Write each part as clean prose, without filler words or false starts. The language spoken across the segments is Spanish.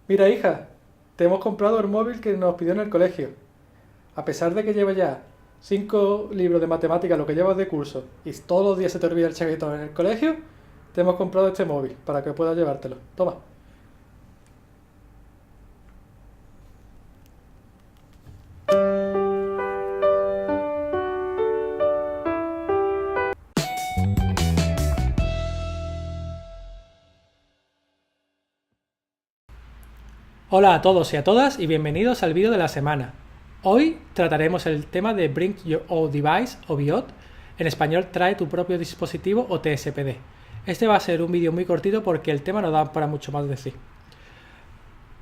Mira, hija, te hemos comprado el móvil que nos pidió en el colegio. A pesar de que llevas ya 5 libros de matemáticas, lo que llevas de curso, y todos los días se te olvida el chaquetón en el colegio, te hemos comprado este móvil para que puedas llevártelo. Toma. Hola a todos y a todas y bienvenidos al vídeo de la semana. Hoy trataremos el tema de Bring Your Own Device o BYOD, en español Trae tu propio dispositivo o TSPD. Este va a ser un vídeo muy cortito porque el tema no da para mucho más decir.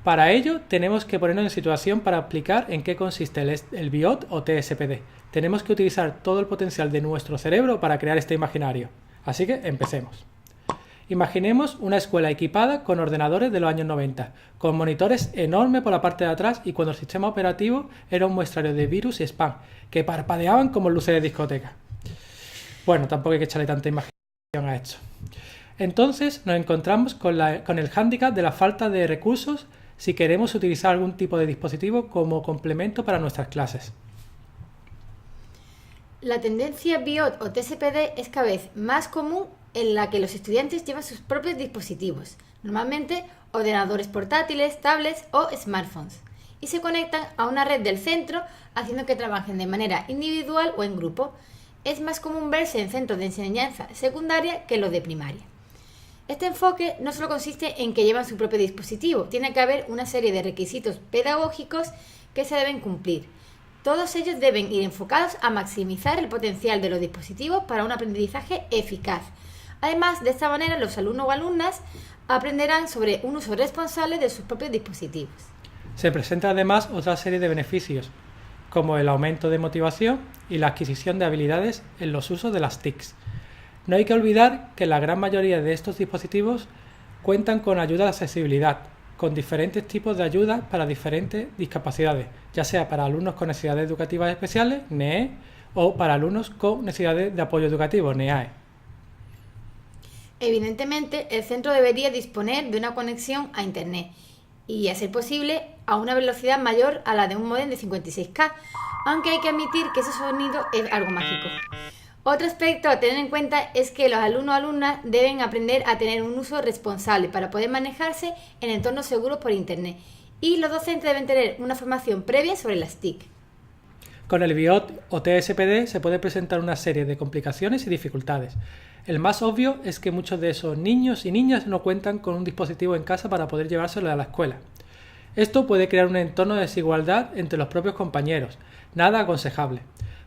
Para ello tenemos que ponernos en situación para explicar en qué consiste el BYOD o TSPD. Tenemos que utilizar todo el potencial de nuestro cerebro para crear este imaginario. Así que empecemos. Imaginemos una escuela equipada con ordenadores de los años 90, con monitores enormes por la parte de atrás y cuando el sistema operativo era un muestrario de virus y spam, que parpadeaban como luces de discoteca. Bueno, tampoco hay que echarle tanta imaginación a esto. Entonces nos encontramos con el hándicap de la falta de recursos si queremos utilizar algún tipo de dispositivo como complemento para nuestras clases. La tendencia BYOD o TSPD es cada vez más común en la que los estudiantes llevan sus propios dispositivos, normalmente ordenadores portátiles, tablets o smartphones, y se conectan a una red del centro haciendo que trabajen de manera individual o en grupo. Es más común verse en centros de enseñanza secundaria que en los de primaria. Este enfoque no solo consiste en que llevan su propio dispositivo, tiene que haber una serie de requisitos pedagógicos que se deben cumplir. Todos ellos deben ir enfocados a maximizar el potencial de los dispositivos para un aprendizaje eficaz. Además, de esta manera los alumnos o alumnas aprenderán sobre un uso responsable de sus propios dispositivos. Se presenta además otra serie de beneficios, como el aumento de motivación y la adquisición de habilidades en los usos de las TICs. No hay que olvidar que la gran mayoría de estos dispositivos cuentan con ayuda de accesibilidad, con diferentes tipos de ayuda para diferentes discapacidades, ya sea para alumnos con necesidades educativas especiales, NEE, o para alumnos con necesidades de apoyo educativo, NEAE. Evidentemente, el centro debería disponer de una conexión a Internet y, a ser posible, a una velocidad mayor a la de un módem de 56K, aunque hay que admitir que ese sonido es algo mágico. Otro aspecto a tener en cuenta es que los alumnos o alumnas deben aprender a tener un uso responsable para poder manejarse en entornos seguros por Internet, y los docentes deben tener una formación previa sobre las TIC. Con el BYOD o TSPD se puede presentar una serie de complicaciones y dificultades. El más obvio es que muchos de esos niños y niñas no cuentan con un dispositivo en casa para poder llevárselo a la escuela. Esto puede crear un entorno de desigualdad entre los propios compañeros, nada aconsejable.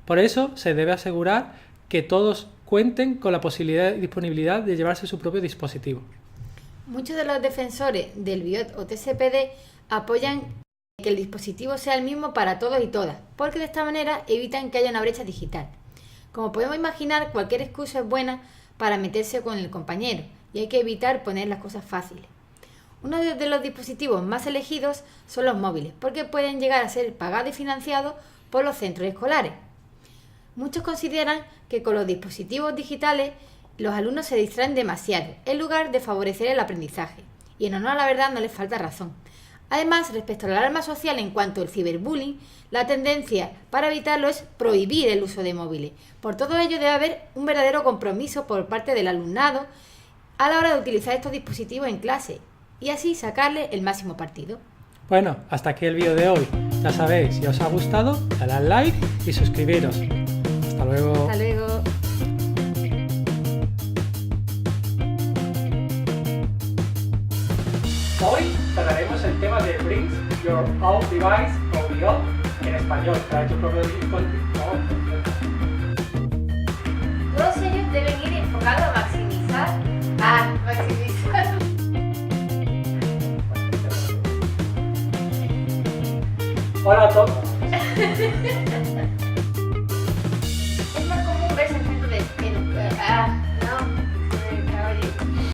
Por eso se debe asegurar que todos cuenten con la posibilidad y disponibilidad de llevarse su propio dispositivo. Muchos de los defensores del BYOD o TSPD apoyan que el dispositivo sea el mismo para todos y todas, porque de esta manera evitan que haya una brecha digital. Como podemos imaginar, cualquier excusa es buena para meterse con el compañero y hay que evitar poner las cosas fáciles. Uno de los dispositivos más elegidos son los móviles, porque pueden llegar a ser pagados y financiados por los centros escolares. Muchos consideran que con los dispositivos digitales los alumnos se distraen demasiado, en lugar de favorecer el aprendizaje, y en honor a la verdad no les falta razón. Además, respecto a la alarma social en cuanto al ciberbullying, la tendencia para evitarlo es prohibir el uso de móviles. Por todo ello debe haber un verdadero compromiso por parte del alumnado a la hora de utilizar estos dispositivos en clase y así sacarle el máximo partido. Bueno, hasta aquí el vídeo de hoy. Ya sabéis, si os ha gustado, dale al like y suscribiros. Hasta luego. Hasta luego. Hoy trataremos el tema de Bring Your Own Device o BYOD, en español, trae tu propio dispositivo. Todos ellos deben ir enfocados a maximizar. Hola a todos.